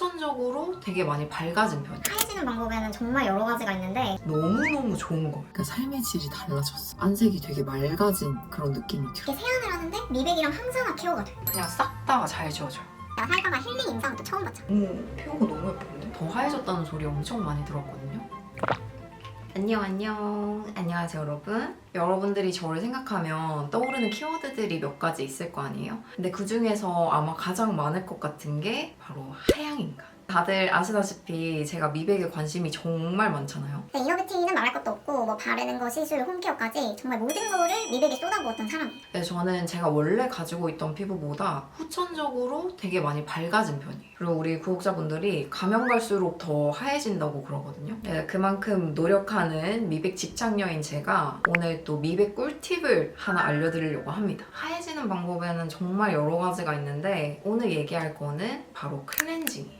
후천적으로 되게 많이 밝아진 편이에요. 하얘지는 방법에는 정말 여러 가지가 있는데 너무너무 좋은 거예요. 그러니까 삶의 질이 달라졌어. 안색이 되게 맑아진 그런 느낌이 들어. 이렇게 세안을 하는데 미백이랑 항산화 케어가 돼. 그냥 싹 다 잘 지워져요. 내가 살다가 힐링 임상도 처음 봤잖아. 피부가 너무 예쁜데? 더 하얘졌다는 소리 엄청 많이 들었거든요. 안녕하세요 여러분. 여러분들이 저를 생각하면 떠오르는 키워드들이 몇 가지 있을 거 아니에요? 근데 그 중에서 아마 가장 많을 것 같은 게 바로 하양인가. 다들 아시다시피 제가 미백에 관심이 정말 많잖아요. 이너뷰티는 말할 것도 없고 뭐 바르는 거, 시술, 홈케어까지 정말 모든 거를 미백에 쏟아부었던 사람이에요. 그래서 저는 제가 원래 가지고 있던 피부보다 후천적으로 되게 많이 밝아진 편이에요. 그리고 우리 구독자분들이 가면 갈수록 더 하얘진다고 그러거든요. 그만큼 노력하는 미백 집착녀인 제가 오늘 또 미백 꿀팁을 하나 알려드리려고 합니다. 하얘지는 방법에는 정말 여러 가지가 있는데 오늘 얘기할 거는 바로 클렌징이에요.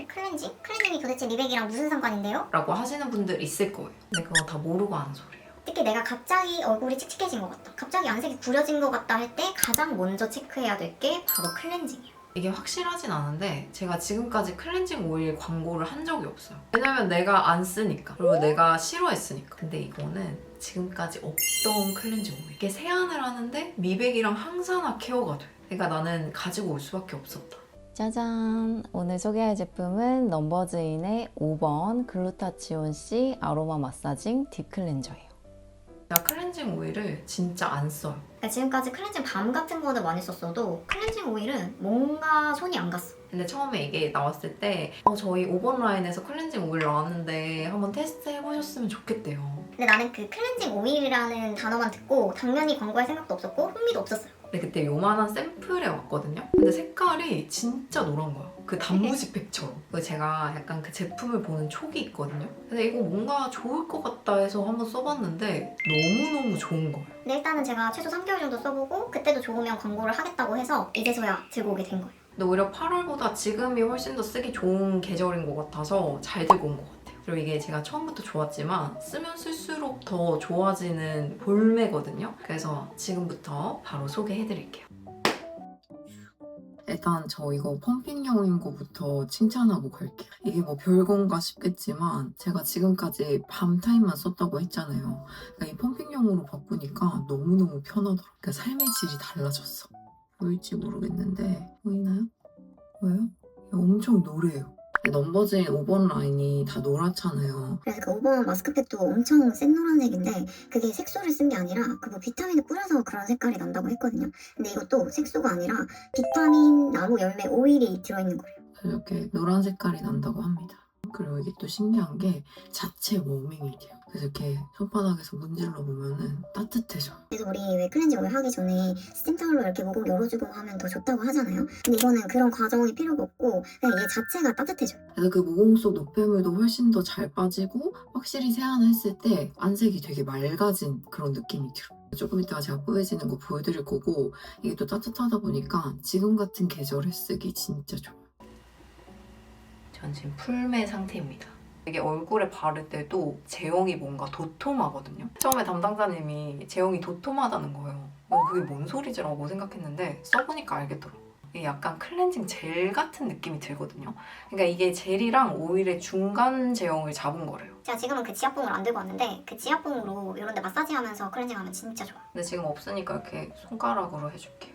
클렌징? 클렌징이 도대체 미백이랑 무슨 상관인데요? 라고 하시는 분들 있을 거예요. 근데 그거 다 모르고 하는 소리예요. 특히 내가 갑자기 얼굴이 칙칙해진 것 같다, 갑자기 안색이 구려진 것 같다 할 때 가장 먼저 체크해야 될 게 바로 클렌징이에요. 이게 확실하진 않은데 제가 지금까지 클렌징 오일 광고를 한 적이 없어요. 왜냐면 내가 안 쓰니까, 그리고 내가 싫어했으니까. 근데 이거는 지금까지 없던 클렌징 오일. 이게 세안을 하는데 미백이랑 항산화 케어가 돼. 그러니까 나는 가지고 올 수밖에 없었다. 짜잔! 오늘 소개할 제품은 넘버즈인의 5번 글루타치온 C 아로마 마사징 딥 클렌저예요. 제가 클렌징 오일을 진짜 안 써요. 지금까지 클렌징 밤 같은 거는 많이 썼어도 클렌징 오일은 뭔가 손이 안 갔어. 근데 처음에 이게 나왔을 때 저희 5번 라인에서 클렌징 오일 나왔는데 한번 테스트 해보셨으면 좋겠대요. 근데 나는 그 클렌징 오일이라는 단어만 듣고 당연히 광고할 생각도 없었고 흥미도 없었어요. 근데 그때 요만한 샘플에 왔거든요? 근데 색깔이 진짜 노란 거야. 그 단무지팩처럼. 그래서 제가 약간 그 제품을 보는 촉이 있거든요? 근데 이거 뭔가 좋을 것 같다 해서 한번 써봤는데 너무너무 좋은 거예요. 근데 일단은 제가 최소 3개월 정도 써보고 그때도 좋으면 광고를 하겠다고 해서 이제서야 들고 오게 된 거예요. 근데 오히려 8월보다 지금이 훨씬 더 쓰기 좋은 계절인 것 같아서 잘 들고 온 것 같아요. 그리고 이게 제가 처음부터 좋았지만 쓰면 쓸수록 더 좋아지는 볼매거든요. 그래서 지금부터 바로 소개해드릴게요. 일단 저 이거 펌핑용인 거부터 칭찬하고 갈게요. 이게 뭐 별건가 싶겠지만 제가 지금까지 밤 타임만 썼다고 했잖아요. 그러니까 이 펌핑용으로 바꾸니까 너무너무 편하더라고요. 그러니까 삶의 질이 달라졌어. 보일지 모르겠는데 보이나요? 보여요? 엄청 노래요. 넘버즈인 5번 라인이 다 노랗잖아요. 그래서 그 5번 마스크팩도 엄청 센 노란색인데 그게 색소를 쓴 게 아니라 그 뭐 비타민을 뿌려서 그런 색깔이 난다고 했거든요. 근데 이것도 색소가 아니라 비타민 나무 열매 오일이 들어있는 거예요. 이렇게 노란 색깔이 난다고 합니다. 그리고 이게 또 신기한 게 자체 워밍이 돼요. 그래서 이렇게 손바닥에서 문질러 보면은 따뜻해져요. 그래서 우리 왜 클렌징 오일 하기 전에 스팀타올로 이렇게 모공 열어주고 하면 더 좋다고 하잖아요. 근데 이거는 그런 과정이 필요가 없고 그냥 얘 자체가 따뜻해져요. 그래서 그 모공 속 노폐물도 훨씬 더 잘 빠지고 확실히 세안을 했을 때 안색이 되게 맑아진 그런 느낌이 들어요. 조금 이따가 제가 뽀얘지는 거 보여드릴 거고 이게 또 따뜻하다 보니까 지금 같은 계절에 쓰기 진짜 좋아요. 전 지금 풀매 상태입니다. 이게 얼굴에 바를 때도 제형이 뭔가 도톰하거든요. 처음에 담당자님이 제형이 도톰하다는 거예요. 그게 뭔 소리지라고 생각했는데 써보니까 알겠더라고요. 이게 약간 클렌징 젤 같은 느낌이 들거든요. 그러니까 이게 젤이랑 오일의 중간 제형을 잡은 거래요. 제가 지금은 그 지압봉을 안 들고 왔는데 그 지압봉으로 이런 데 마사지하면서 클렌징하면 진짜 좋아요. 근데 지금 없으니까 이렇게 손가락으로 해줄게요.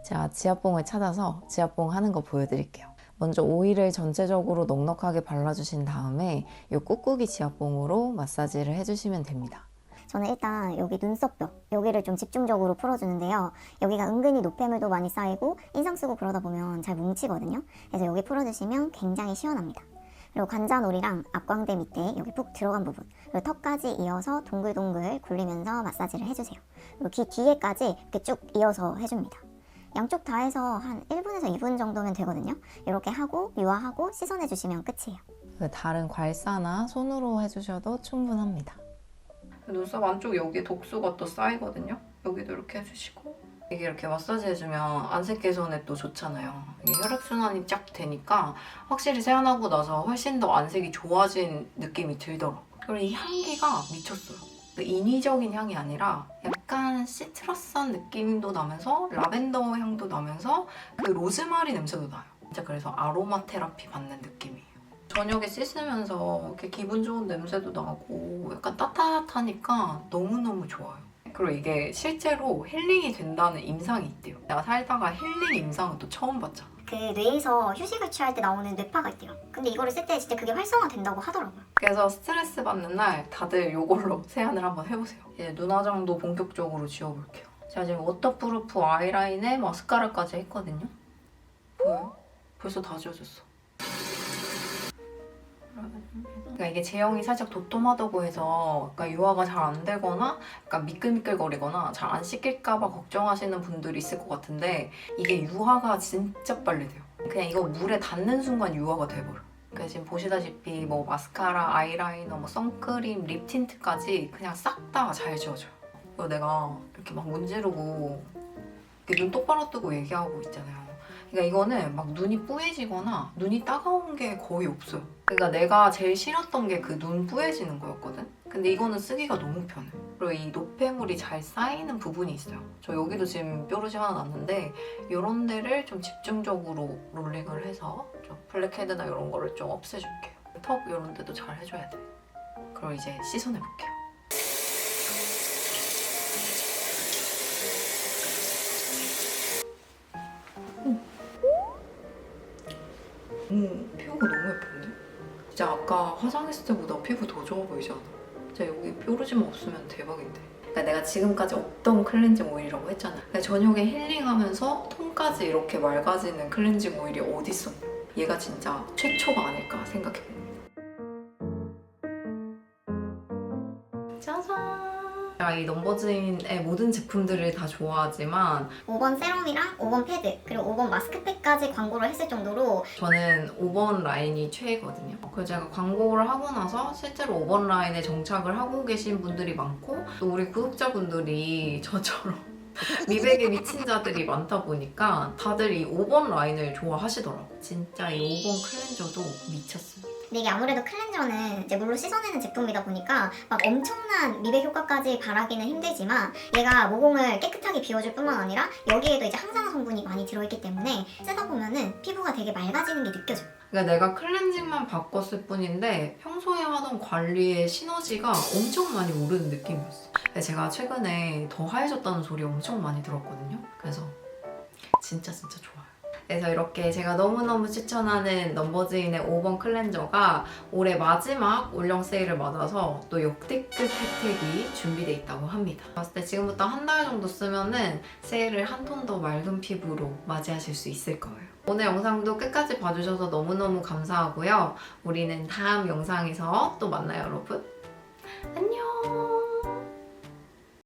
제가 지압봉을 찾아서 지압봉 하는 거 보여드릴게요. 먼저 오일을 전체적으로 넉넉하게 발라주신 다음에 이 꾹꾹이 지압봉으로 마사지를 해주시면 됩니다. 저는 일단 여기 눈썹뼈 여기를 좀 집중적으로 풀어주는데요. 여기가 은근히 노폐물도 많이 쌓이고 인상 쓰고 그러다 보면 잘 뭉치거든요. 그래서 여기 풀어주시면 굉장히 시원합니다. 그리고 관자놀이랑 앞광대 밑에 여기 푹 들어간 부분 그리고 턱까지 이어서 동글동글 굴리면서 마사지를 해주세요. 그리고 귀 뒤에까지 이렇게 쭉 이어서 해줍니다. 양쪽 다 해서 한 1분에서 2분 정도면 되거든요. 이렇게 하고 유화하고 씻어내주시면 끝이에요. 다른 괄사나 손으로 해주셔도 충분합니다. 눈썹 안쪽 여기에 독소가 또 쌓이거든요. 여기도 이렇게 해주시고 이게 이렇게 마사지 해주면 안색 개선에 또 좋잖아요. 이게 혈액순환이 쫙 되니까 확실히 세안하고 나서 훨씬 더 안색이 좋아진 느낌이 들더라고요. 그리고 이 향기가 미쳤어요. 인위적인 향이 아니라 약간 시트러스한 느낌도 나면서 라벤더 향도 나면서 그 로즈마리 냄새도 나요. 진짜 그래서 아로마 테라피 받는 느낌이에요. 저녁에 씻으면서 이렇게 기분 좋은 냄새도 나고 약간 따뜻하니까 너무너무 좋아요. 그리고 이게 실제로 힐링이 된다는 임상이 있대요. 내가 살다가 힐링 임상은 또 처음 봤잖아. 그 뇌에서 휴식을 취할 때 나오는 뇌파가 있대요. 근데 이거를 쓸 때 진짜 그게 활성화된다고 하더라고요. 그래서 스트레스 받는 날 다들 이걸로 세안을 한번 해보세요. 이제 눈화장도 본격적으로 지워볼게요. 제가 지금 워터프루프 아이라인에 마스카라까지 했거든요. 보여요? 벌써 다 지워졌어. 그러니까 이게 제형이 살짝 도톰하다고 해서 약간 유화가 잘 안 되거나 약간 미끌미끌거리거나 잘 안 씻길까봐 걱정하시는 분들이 있을 것 같은데 이게 유화가 진짜 빨리 돼요. 그냥 이거 물에 닿는 순간 유화가 돼버려. 그러니까 지금 보시다시피 뭐 마스카라, 아이라이너, 뭐 선크림, 립 틴트까지 그냥 싹 다 잘 지워져요. 그리고 내가 이렇게 막 문지르고 이렇게 눈 똑바로 뜨고 얘기하고 있잖아요. 그러니까 이거는 막 눈이 뿌얘지거나 눈이 따가운 게 거의 없어요. 그러니까 내가 제일 싫었던 게 그 눈 뿌얘지는 거였거든? 근데 이거는 쓰기가 너무 편해. 그리고 이 노폐물이 잘 쌓이는 부분이 있어요. 저 여기도 지금 뾰루지 하나 났는데 이런 데를 좀 집중적으로 롤링을 해서 좀 블랙헤드나 이런 거를 좀 없애줄게요. 턱 이런 데도 잘 해줘야 돼. 그리고 이제 씻어내볼게요. 피부가 너무 예쁜데? 진짜 아까 화장했을 때보다 피부 더 좋아 보이지 않아? 진짜 여기 뾰루지만 없으면 대박인데. 그러니까 내가 지금까지 없던 클렌징 오일이라고 했잖아. 근데 저녁에 힐링하면서 톤까지 이렇게 맑아지는 클렌징 오일이 어딨어? 얘가 진짜 최초가 아닐까 생각해봅니다. 짜잔! 제가 이 넘버즈인의 모든 제품들을 다 좋아하지만 5번 세럼이랑 5번 패드 그리고 5번 마스크팩까지 광고를 했을 정도로 저는 5번 라인이 최애거든요. 그래서 제가 광고를 하고 나서 실제로 5번 라인에 정착을 하고 계신 분들이 많고 또 우리 구독자분들이 저처럼 미백에 미친 자들이 많다 보니까 다들 이 5번 라인을 좋아하시더라고요. 진짜 이 5번 클렌저도 미쳤습니다. 근데 이게 아무래도 클렌저는 이제 물로 씻어내는 제품이다 보니까 막 엄청난 미백 효과까지 바라기는 힘들지만 얘가 모공을 깨끗하게 비워줄 뿐만 아니라 여기에도 이제 항산화 성분이 많이 들어있기 때문에 쓰다 보면은 피부가 되게 맑아지는 게 느껴져요. 그러니까 내가 클렌징만 바꿨을 뿐인데 평소에 하던 관리의 시너지가 엄청 많이 오르는 느낌이었어. 근데 제가 최근에 더 하얘졌다는 소리 엄청 많이 들었거든요. 그래서 진짜 좋아요. 그래서 이렇게 제가 너무너무 추천하는 넘버즈인의 5번 클렌저가 올해 마지막 올영 세일을 맞아서 또 역대급 혜택이 준비되어 있다고 합니다. 봤을 때 지금부터 한 달 정도 쓰면은 세일을 한 톤 더 맑은 피부로 맞이하실 수 있을 거예요. 오늘 영상도 끝까지 봐주셔서 너무너무 감사하고요. 우리는 다음 영상에서 또 만나요, 여러분. 안녕!